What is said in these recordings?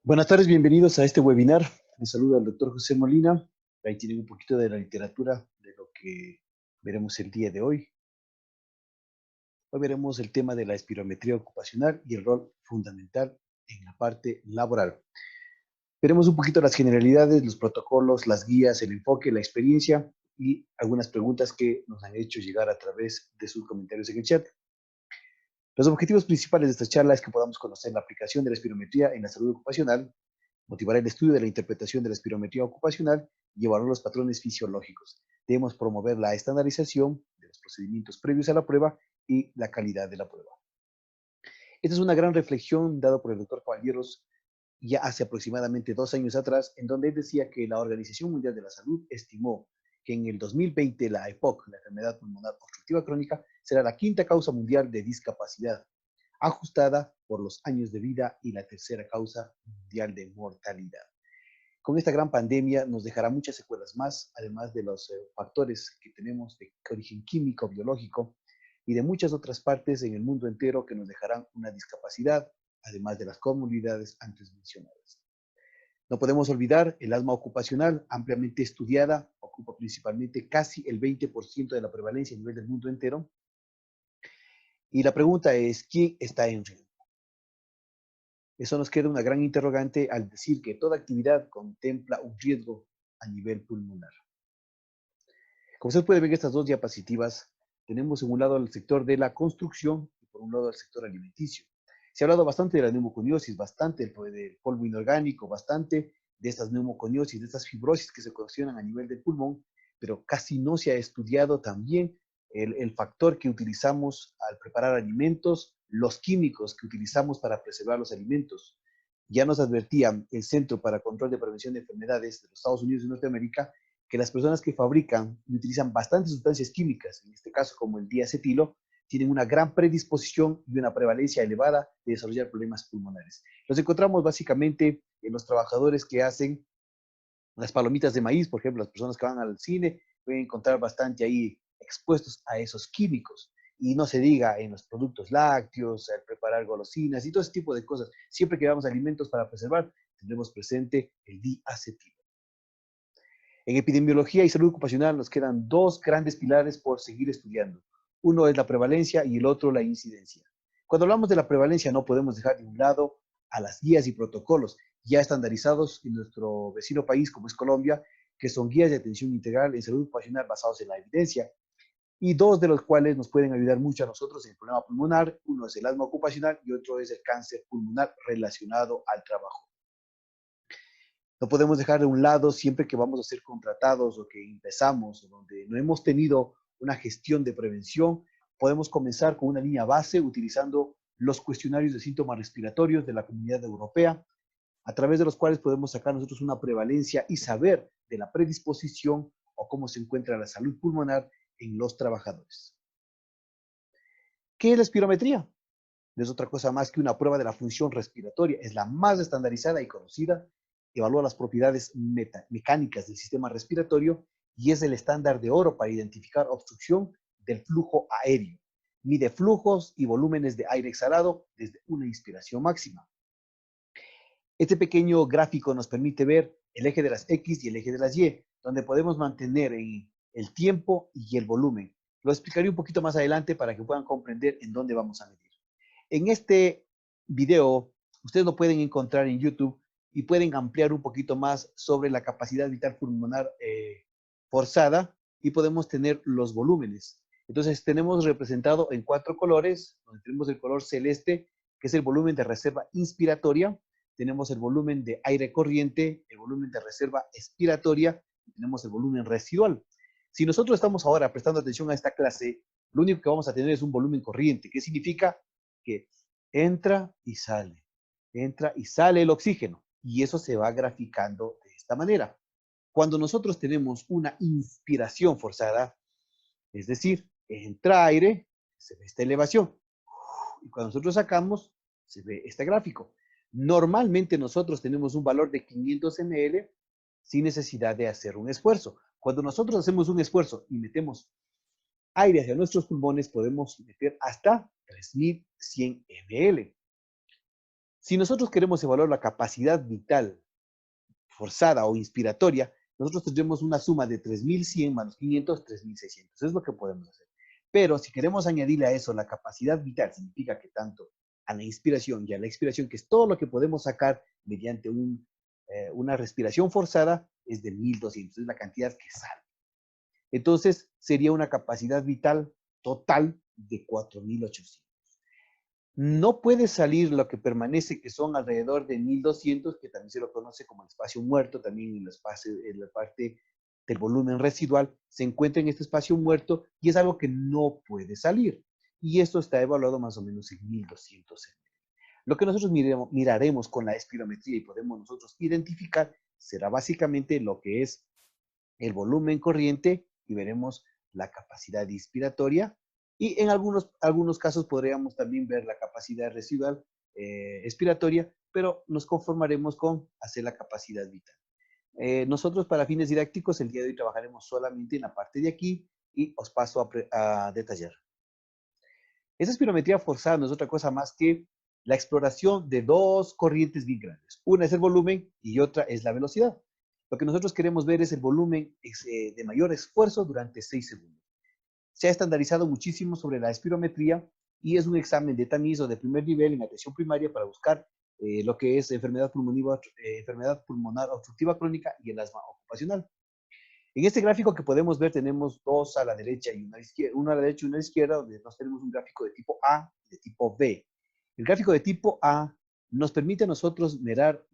Buenas tardes, bienvenidos a este webinar. Les saluda el doctor José Molina. Ahí tienen un poquito de la literatura de lo que veremos el día de hoy. Hoy veremos el tema de la espirometría ocupacional y el rol fundamental en la parte laboral. Veremos un poquito las generalidades, los protocolos, las guías, el enfoque, la experiencia y algunas preguntas que nos han hecho llegar a través de sus comentarios en el chat. Los objetivos principales de esta charla es que podamos conocer la aplicación de la espirometría en la salud ocupacional, motivar el estudio de la interpretación de la espirometría ocupacional y evaluar los patrones fisiológicos. Debemos promover la estandarización de los procedimientos previos a la prueba y la calidad de la prueba. Esta es una gran reflexión dada por el doctor Caballeros ya hace aproximadamente 2 años atrás, en donde él decía que la Organización Mundial de la Salud estimó que en el 2020 la EPOC, la enfermedad pulmonar obstructiva crónica, será la quinta causa mundial de discapacidad, ajustada por los años de vida y la tercera causa mundial de mortalidad. Con esta gran pandemia nos dejará muchas secuelas más, además de los factores que tenemos de origen químico, biológico y de muchas otras partes en el mundo entero que nos dejarán una discapacidad, además de las comorbilidades antes mencionadas. No podemos olvidar el asma ocupacional, ampliamente estudiada, ocupa principalmente casi el 20% de la prevalencia a nivel del mundo entero. Y la pregunta es, ¿quién está en riesgo? Eso nos queda una gran interrogante al decir que toda actividad contempla un riesgo a nivel pulmonar. Como usted puede ver en estas dos diapositivas, tenemos en un lado el sector de la construcción y por un lado el sector alimenticio. Se ha hablado bastante de la neumoconiosis, bastante del polvo inorgánico, bastante de estas neumoconiosis, de estas fibrosis que se ocasionan a nivel del pulmón, pero casi no se ha estudiado también el factor que utilizamos al preparar alimentos, los químicos que utilizamos para preservar los alimentos. Ya nos advertía el Centro para Control de Prevención de Enfermedades de los Estados Unidos y Norteamérica que las personas que fabrican y utilizan bastantes sustancias químicas, en este caso como el diacetilo, tienen una gran predisposición y una prevalencia elevada de desarrollar problemas pulmonares. Los encontramos básicamente en los trabajadores que hacen las palomitas de maíz, por ejemplo, las personas que van al cine pueden encontrar bastante ahí expuestos a esos químicos. Y no se diga en los productos lácteos, al preparar golosinas y todo ese tipo de cosas. Siempre que damos alimentos para preservar, tendremos presente el diacetilo. En epidemiología y salud ocupacional nos quedan dos grandes pilares por seguir estudiando. Uno es la prevalencia y el otro la incidencia. Cuando hablamos de la prevalencia no podemos dejar de un lado a las guías y protocolos ya estandarizados en nuestro vecino país como es Colombia, que son guías de atención integral en salud ocupacional basados en la evidencia y dos de los cuales nos pueden ayudar mucho a nosotros en el problema pulmonar. Uno es el asma ocupacional y otro es el cáncer pulmonar relacionado al trabajo. No podemos dejar de un lado siempre que vamos a ser contratados o que empezamos, o donde no hemos tenido una gestión de prevención, podemos comenzar con una línea base utilizando los cuestionarios de síntomas respiratorios de la Comunidad Europea, a través de los cuales podemos sacar nosotros una prevalencia y saber de la predisposición o cómo se encuentra la salud pulmonar en los trabajadores. ¿Qué es la espirometría? No es otra cosa más que una prueba de la función respiratoria. Es la más estandarizada y conocida. Evalúa las propiedades mecánicas del sistema respiratorio y es el estándar de oro para identificar obstrucción del flujo aéreo. Mide flujos y volúmenes de aire exhalado desde una inspiración máxima. Este pequeño gráfico nos permite ver el eje de las X y el eje de las Y, donde podemos mantener el tiempo y el volumen. Lo explicaré un poquito más adelante para que puedan comprender en dónde vamos a medir. En este video, ustedes lo pueden encontrar en YouTube y pueden ampliar un poquito más sobre la capacidad vital pulmonar forzada y podemos tener los volúmenes. Entonces tenemos representado en 4 colores, donde tenemos el color celeste, que es el volumen de reserva inspiratoria, tenemos el volumen de aire corriente, el volumen de reserva expiratoria y tenemos el volumen residual. Si nosotros estamos ahora prestando atención a esta clase, lo único que vamos a tener es un volumen corriente. ¿Qué significa? Que entra y sale el oxígeno y eso se va graficando de esta manera. Cuando nosotros tenemos una inspiración forzada, es decir, entra aire, se ve esta elevación. Y cuando nosotros sacamos, se ve este gráfico. Normalmente nosotros tenemos un valor de 500 ml sin necesidad de hacer un esfuerzo. Cuando nosotros hacemos un esfuerzo y metemos aire hacia nuestros pulmones, podemos meter hasta 3100 ml. Si nosotros queremos evaluar la capacidad vital forzada o inspiratoria, nosotros tendremos una suma de 3.100 más los 500, 3.600. Eso es lo que podemos hacer. Pero si queremos añadirle a eso la capacidad vital, significa que tanto a la inspiración y a la expiración, que es todo lo que podemos sacar mediante una respiración forzada, es de 1.200, es la cantidad que sale. Entonces, sería una capacidad vital total de 4.800. No puede salir lo que permanece, que son alrededor de 1.200, que también se lo conoce como el espacio muerto, también en la parte del volumen residual, se encuentra en este espacio muerto y es algo que no puede salir. Y esto está evaluado más o menos en 1.200 ml. Lo que nosotros miraremos con la espirometría y podemos nosotros identificar será básicamente lo que es el volumen corriente y veremos la capacidad inspiratoria y en algunos casos podríamos también ver la capacidad residual expiratoria, pero nos conformaremos con hacer la capacidad vital. Nosotros para fines didácticos el día de hoy trabajaremos solamente en la parte de aquí y os paso a detallar. Esa espirometría forzada no es otra cosa más que la exploración de dos corrientes bien grandes. Una es el volumen y otra es la velocidad. Lo que nosotros queremos ver es el volumen de mayor esfuerzo durante 6 segundos. Se ha estandarizado muchísimo sobre la espirometría y es un examen de tamiz o de primer nivel en atención primaria para buscar lo que es enfermedad pulmonar obstructiva crónica y el asma ocupacional. En este gráfico que podemos ver tenemos dos a la derecha y una a la izquierda, uno a la derecha y uno a la izquierda, donde nos tenemos un gráfico de tipo A y de tipo B. El gráfico de tipo A nos permite a nosotros mirar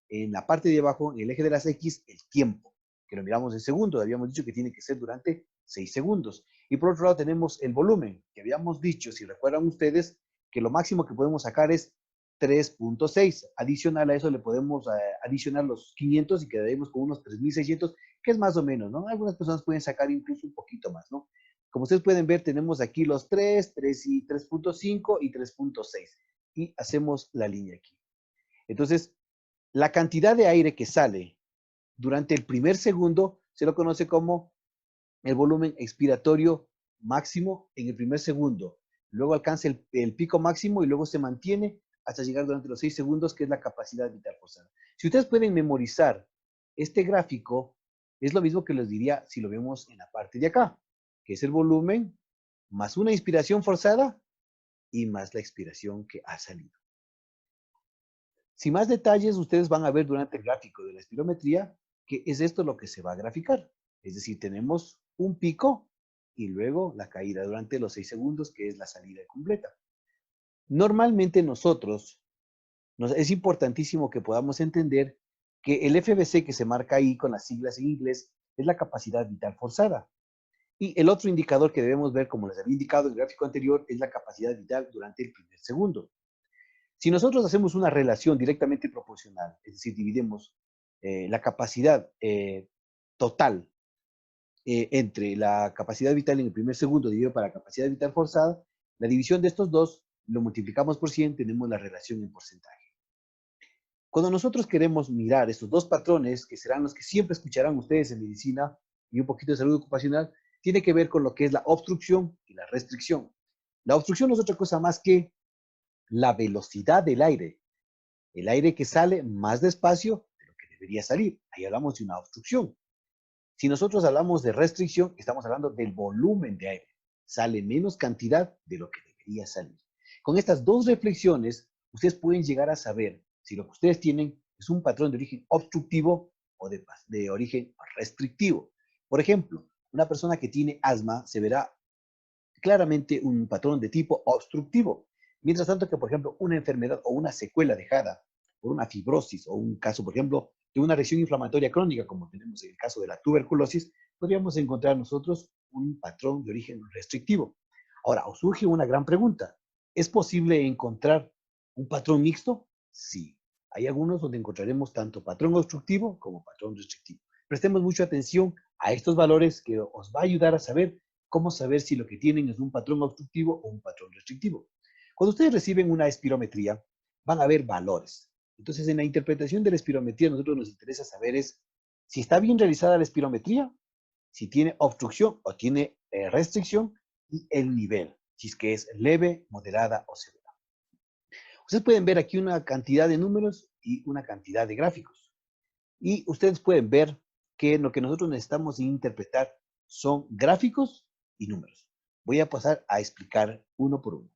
en la parte de abajo, en el eje de las X, el tiempo, que lo miramos en segundos. Habíamos dicho que tiene que ser durante 6 segundos. Y por otro lado tenemos el volumen, que habíamos dicho, si recuerdan ustedes, que lo máximo que podemos sacar es 3.6. Adicional a eso le podemos adicionar los 500 y quedaremos con unos 3.600, que es más o menos, ¿no? Algunas personas pueden sacar incluso un poquito más, ¿no? Como ustedes pueden ver, tenemos aquí los 3, 3 y 3.5 y 3.6. Y hacemos la línea aquí. Entonces, la cantidad de aire que sale durante el primer segundo se lo conoce como el volumen expiratorio máximo en el primer segundo. Luego alcanza el pico máximo y luego se mantiene hasta llegar durante los 6 segundos, que es la capacidad vital forzada. Si ustedes pueden memorizar este gráfico, es lo mismo que les diría si lo vemos en la parte de acá, que es el volumen más una inspiración forzada y más la expiración que ha salido. Sin más detalles, ustedes van a ver durante el gráfico de la espirometría que es esto lo que se va a graficar. Es decir, tenemos un pico y luego la caída durante los 6 segundos, que es la salida completa. Normalmente nosotros, es importantísimo que podamos entender que el FBC que se marca ahí con las siglas en inglés es la capacidad vital forzada. Y el otro indicador que debemos ver, como les había indicado en el gráfico anterior, es la capacidad vital durante el primer segundo. Si nosotros hacemos una relación directamente proporcional, es decir, dividimos la capacidad total entre la capacidad vital en el primer segundo dividido para la capacidad vital forzada, la división de estos dos lo multiplicamos por 100, tenemos la relación en porcentaje. Cuando nosotros queremos mirar estos dos patrones, que serán los que siempre escucharán ustedes en medicina y un poquito de salud ocupacional, tiene que ver con lo que es la obstrucción y la restricción. La obstrucción no es otra cosa más que la velocidad del aire. El aire que sale más despacio de lo que debería salir. Ahí hablamos de una obstrucción. Si nosotros hablamos de restricción, estamos hablando del volumen de aire. Sale menos cantidad de lo que debería salir. Con estas dos reflexiones, ustedes pueden llegar a saber si lo que ustedes tienen es un patrón de origen obstructivo o de origen restrictivo. Por ejemplo, una persona que tiene asma se verá claramente un patrón de tipo obstructivo. Mientras tanto que, por ejemplo, una enfermedad o una secuela dejada por una fibrosis o un caso, por ejemplo, de una reacción inflamatoria crónica, como tenemos en el caso de la tuberculosis, podríamos encontrar nosotros un patrón de origen restrictivo. Ahora, os surge una gran pregunta. ¿Es posible encontrar un patrón mixto? Sí. Hay algunos donde encontraremos tanto patrón obstructivo como patrón restrictivo. Prestemos mucha atención a estos valores que os va a ayudar a saber cómo saber si lo que tienen es un patrón obstructivo o un patrón restrictivo. Cuando ustedes reciben una espirometría, van a ver valores. Entonces, en la interpretación de la espirometría, a nosotros nos interesa saber es si está bien realizada la espirometría, si tiene obstrucción o tiene restricción y el nivel, si es que es leve, moderada o severa. Ustedes pueden ver aquí una cantidad de números y una cantidad de gráficos. Y ustedes pueden ver que lo que nosotros necesitamos interpretar son gráficos y números. Voy a pasar a explicar uno por uno.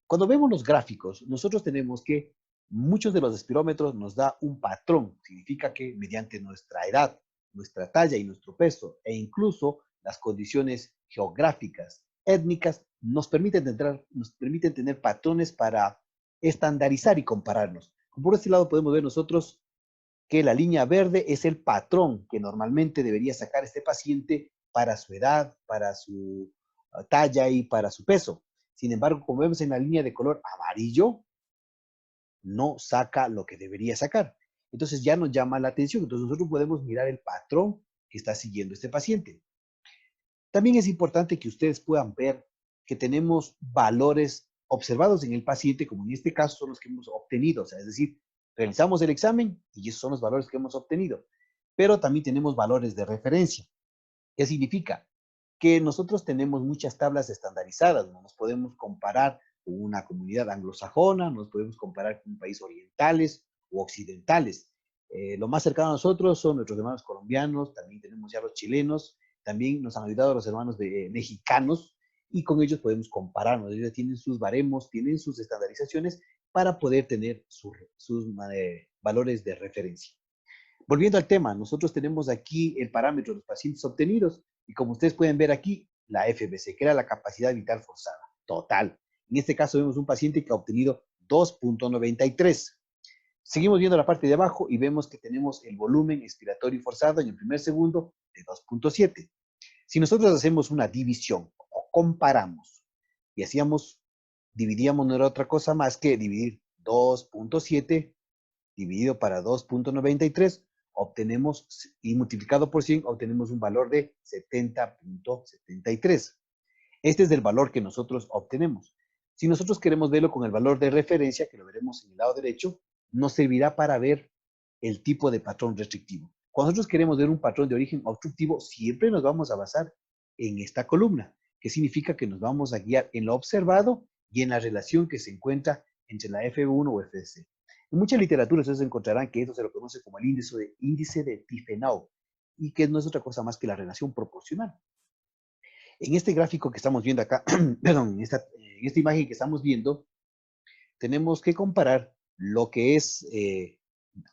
Cuando vemos los gráficos, nosotros tenemos que muchos de los espirómetros nos da un patrón. Significa que mediante nuestra edad, nuestra talla y nuestro peso, e incluso las condiciones geográficas, étnicas, nos permiten tener patrones para estandarizar y compararnos. Por este lado podemos ver nosotros que la línea verde es el patrón que normalmente debería sacar este paciente para su edad, para su talla y para su peso. Sin embargo, como vemos en la línea de color amarillo, no saca lo que debería sacar. Entonces ya nos llama la atención. Entonces nosotros podemos mirar el patrón que está siguiendo este paciente. También es importante que ustedes puedan ver que tenemos valores observados en el paciente, como en este caso son los que hemos obtenido, o sea, es decir, realizamos el examen y esos son los valores que hemos obtenido. Pero también tenemos valores de referencia. ¿Qué significa? Que nosotros tenemos muchas tablas estandarizadas, no nos podemos comparar con una comunidad anglosajona, nos podemos comparar con un país orientales o occidentales. Lo más cercano a nosotros son nuestros hermanos colombianos, también tenemos ya los chilenos, también nos han ayudado los hermanos mexicanos y con ellos podemos compararnos. Ellos tienen sus baremos, tienen sus estandarizaciones para poder tener sus valores de referencia. Volviendo al tema, nosotros tenemos aquí el parámetro de los pacientes obtenidos y como ustedes pueden ver aquí, la FBC, que era la capacidad vital forzada, total. En este caso vemos un paciente que ha obtenido 2.93. Seguimos viendo la parte de abajo y vemos que tenemos el volumen expiratorio forzado en el primer segundo de 2.7. Si nosotros hacemos una división o comparamos y dividíamos no era otra cosa más que dividir 2.7 dividido para 2.93, obtenemos, y multiplicado por 100, obtenemos un valor de 70.73. Este es el valor que nosotros obtenemos. Si nosotros queremos verlo con el valor de referencia, que lo veremos en el lado derecho, nos servirá para ver el tipo de patrón restrictivo. Cuando nosotros queremos ver un patrón de origen obstructivo, siempre nos vamos a basar en esta columna, que significa que nos vamos a guiar en lo observado y en la relación que se encuentra entre la F1 o FDC. En mucha literatura ustedes encontrarán que esto se lo conoce como el índice de Tiffenau y que no es otra cosa más que la relación proporcional. En este gráfico que estamos viendo acá, perdón, en esta imagen que estamos viendo, tenemos que comparar lo que es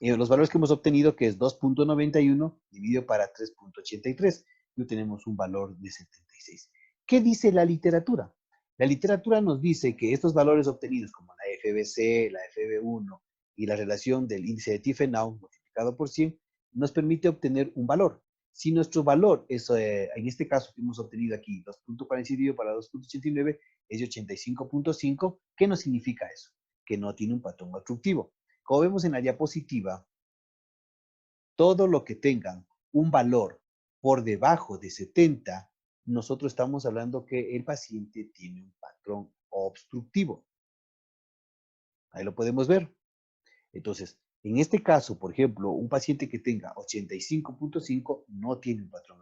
los valores que hemos obtenido, que es 2.91 dividido para 3.83, y obtenemos un valor de 76. ¿Qué dice la literatura? La literatura nos dice que estos valores obtenidos, como la FBC, la FB1 y la relación del índice de Tiffenau multiplicado por 100, nos permite obtener un valor. Si nuestro valor es, en este caso que hemos obtenido aquí, 2.47 para 2.89, es de 85.5, ¿qué nos significa eso? Que no tiene un patrón obstructivo. Como vemos en la diapositiva, todo lo que tenga un valor por debajo de 70, nosotros estamos hablando que el paciente tiene un patrón obstructivo. Ahí lo podemos ver. Entonces, en este caso, por ejemplo, un paciente que tenga 85.5 no tiene un patrón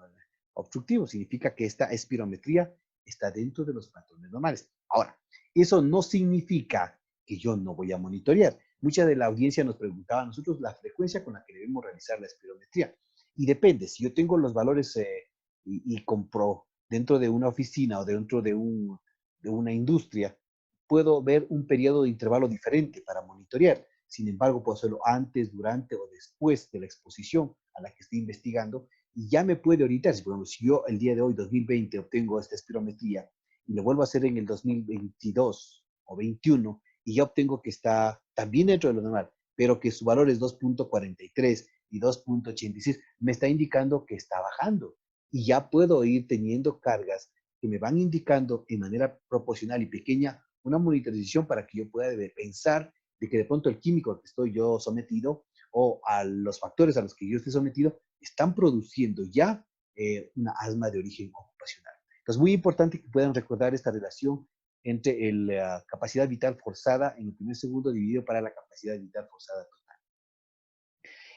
obstructivo. Significa que esta espirometría está dentro de los patrones normales. Ahora, eso no significa que yo no voy a monitorear. Mucha de la audiencia nos preguntaba a nosotros la frecuencia con la que debemos realizar la espirometría. Y depende, si yo tengo los valores y compro dentro de una oficina o dentro de una industria, puedo ver un periodo de intervalo diferente para monitorear. Sin embargo, puedo hacerlo antes, durante o después de la exposición a la que estoy investigando y ya me puede orientar. Si, por ejemplo, si yo el día de hoy, 2020, obtengo esta espirometría y lo vuelvo a hacer en el 2022 o 21 y ya obtengo que está también dentro de lo normal, pero que su valor es 2.43 y 2.86, me está indicando que está bajando y ya puedo ir teniendo cargas que me van indicando en manera proporcional y pequeña una monitorización para que yo pueda pensar de que de pronto el químico al que estoy yo sometido o a los factores a los que yo estoy sometido están produciendo ya una asma de origen ocupacional. Entonces, muy importante que puedan recordar esta relación entre la capacidad vital forzada en el primer segundo dividido para la capacidad vital forzada total.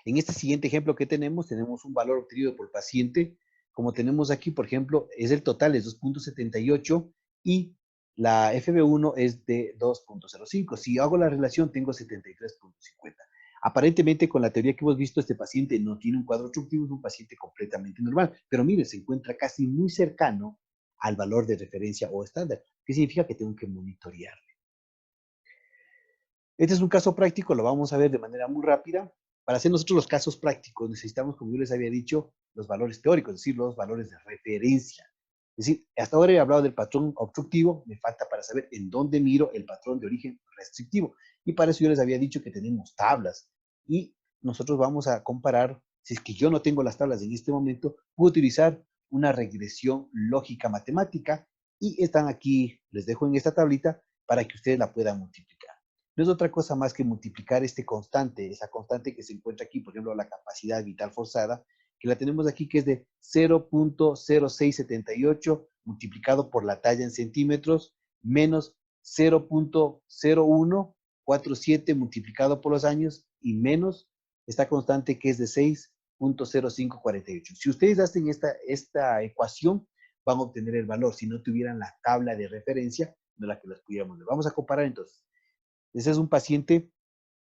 En este siguiente ejemplo que tenemos un valor obtenido por paciente, como tenemos aquí, por ejemplo, es el total, es 2.78 y La FB1 es de 2.05. Si hago la relación, tengo 73.50. Aparentemente, con la teoría que hemos visto, este paciente no tiene un cuadro obstructivo, es un paciente completamente normal. Pero mire, se encuentra casi muy cercano al valor de referencia o estándar. ¿Qué significa? Que tengo que monitorear. Este es un caso práctico, lo vamos a ver de manera muy rápida. Para hacer nosotros los casos prácticos necesitamos, como yo les había dicho, los valores teóricos, es decir, los valores de referencia. Es decir, hasta ahora he hablado del patrón obstructivo, me falta para saber en dónde miro el patrón de origen restrictivo. Y para eso yo les había dicho que tenemos tablas. Y nosotros vamos a comparar, si es que yo no tengo las tablas en este momento, puedo utilizar una regresión lógica matemática y están aquí, les dejo en esta tablita para que ustedes la puedan multiplicar. No es otra cosa más que multiplicar este constante, esa constante que se encuentra aquí, por ejemplo, la capacidad vital forzada, que la tenemos aquí, que es de 0.0678 multiplicado por la talla en centímetros, menos 0.0147 multiplicado por los años, y menos esta constante que es de 6.0548. Si ustedes hacen esta ecuación, van a obtener el valor si no tuvieran la tabla de referencia de la que las pudiéramos ver. Vamos a comparar entonces. Ese es un paciente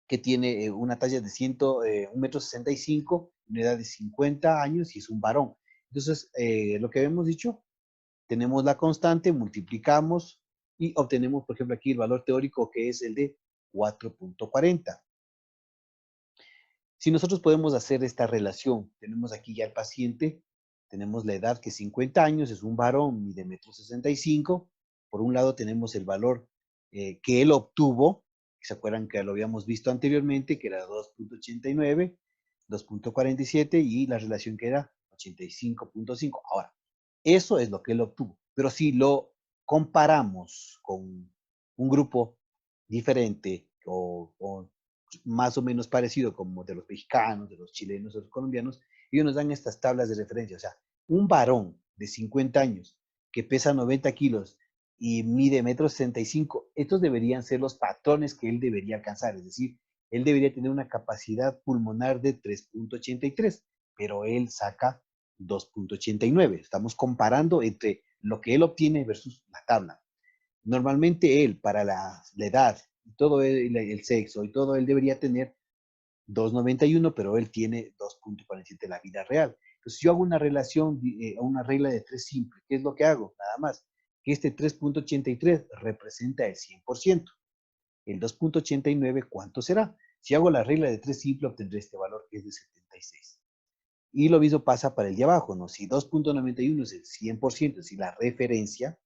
que tiene una talla de 1,65 m, una edad de 50 años y es un varón. Entonces, lo que habíamos dicho, tenemos la constante, multiplicamos y obtenemos, por ejemplo, aquí el valor teórico que es el de 4.40. Si nosotros podemos hacer esta relación, tenemos aquí ya el paciente, tenemos la edad que es 50 años, es un varón, mide 1,65 m. Por un lado tenemos el valor que él obtuvo, ¿se acuerdan que lo habíamos visto anteriormente, que era 2.89, 2.47 y la relación que era 85.5? Ahora, eso es lo que él obtuvo, pero si lo comparamos con un grupo diferente o más o menos parecido como de los mexicanos, de los chilenos, de los colombianos, ellos nos dan estas tablas de referencia. O sea, un varón de 50 años que pesa 90 kilos y mide 1,65 m, estos deberían ser los patrones que él debería alcanzar. Es decir, él debería tener una capacidad pulmonar de 3.83, pero él saca 2.89. Estamos comparando entre lo que él obtiene versus la tabla. Normalmente él, para la edad, todo el sexo y todo, él debería tener 2,91, pero él tiene 2.47 en la vida real. Entonces, yo hago una relación, una regla de tres simple. ¿Qué es lo que hago? Nada más. Que este 3.83 representa el 100%. El 2.89, ¿cuánto será? Si hago la regla de tres simple, obtendré este valor que es de 76. Y lo mismo pasa para el de abajo, ¿no? Si 2.91 es el 100%, es decir, la referencia,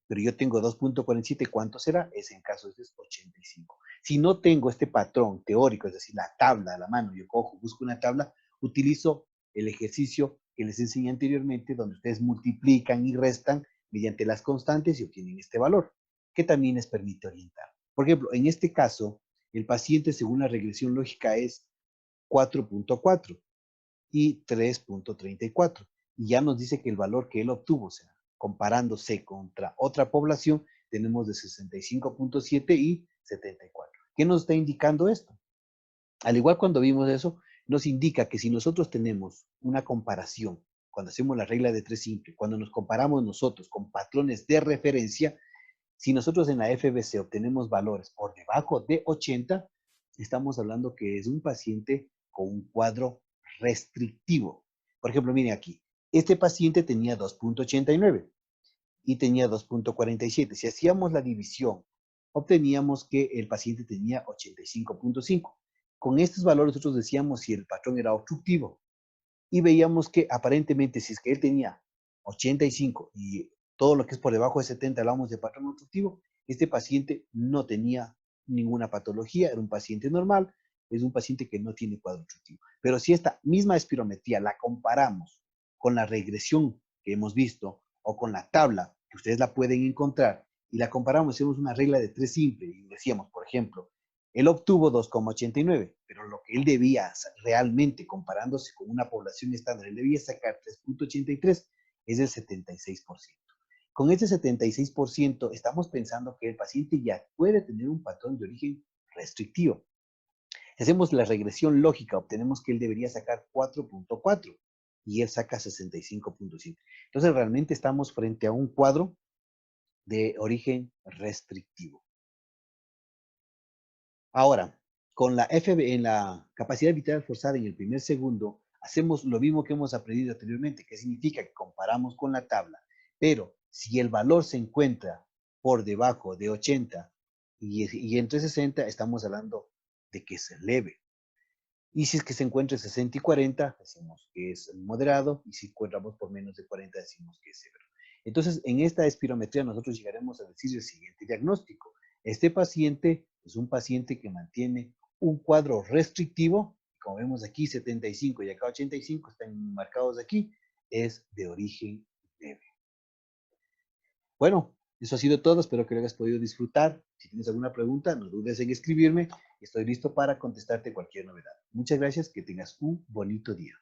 pero yo tengo 2.47, ¿cuánto será? Es en caso de 85. Si no tengo este patrón teórico, es decir, la tabla a la mano, yo cojo, busco una tabla, utilizo el ejercicio que les enseñé anteriormente, donde ustedes multiplican y restan mediante las constantes y obtienen este valor, que también les permite orientar. Por ejemplo, en este caso, el paciente según la regresión lógica es 4.4 y 3.34. Y ya nos dice que el valor que él obtuvo, o sea, comparándose contra otra población, tenemos de 65.7 y 74. ¿Qué nos está indicando esto? Al igual cuando vimos eso, nos indica que si nosotros tenemos una comparación, cuando hacemos la regla de tres simple, cuando nos comparamos nosotros con patrones de referencia, si nosotros en la FBC obtenemos valores por debajo de 80, estamos hablando que es un paciente con un cuadro restrictivo. Por ejemplo, miren aquí, este paciente tenía 2.89 y tenía 2.47. Si hacíamos la división, obteníamos que el paciente tenía 85.5. Con estos valores nosotros decíamos si el patrón era obstructivo y veíamos que aparentemente si es que él tenía 85 y todo lo que es por debajo de 70 hablamos de patrón obstructivo, este paciente no tenía ninguna patología, era un paciente normal, es un paciente que no tiene cuadro obstructivo. Pero si esta misma espirometría la comparamos con la regresión que hemos visto o con la tabla, que ustedes la pueden encontrar, y la comparamos, hacemos una regla de tres simple y decíamos, por ejemplo, él obtuvo 2.89, pero lo que él debía realmente, comparándose con una población estándar, él debía sacar 3.83, es el 76%. Con ese 76% estamos pensando que el paciente ya puede tener un patrón de origen restrictivo. Si hacemos la regresión lógica, obtenemos que él debería sacar 4.4 y él saca 65.7. Entonces realmente estamos frente a un cuadro de origen restrictivo. Ahora, con la FB en la capacidad vital forzada en el primer segundo, hacemos lo mismo que hemos aprendido anteriormente, que significa que comparamos con la tabla, pero si el valor se encuentra por debajo de 80 y entre 60, estamos hablando de que es leve. Y si es que se encuentra en 60 y 40, decimos que es moderado, y si encontramos por menos de 40, decimos que es severo. Entonces, en esta espirometría nosotros llegaremos a decir el siguiente diagnóstico. Este paciente es un paciente que mantiene un cuadro restrictivo, como vemos aquí 75 y acá 85 están marcados aquí, es de origen leve. Bueno, eso ha sido todo, espero que lo hayas podido disfrutar. Si tienes alguna pregunta, no dudes en escribirme. Estoy listo para contestarte cualquier novedad. Muchas gracias, que tengas un bonito día.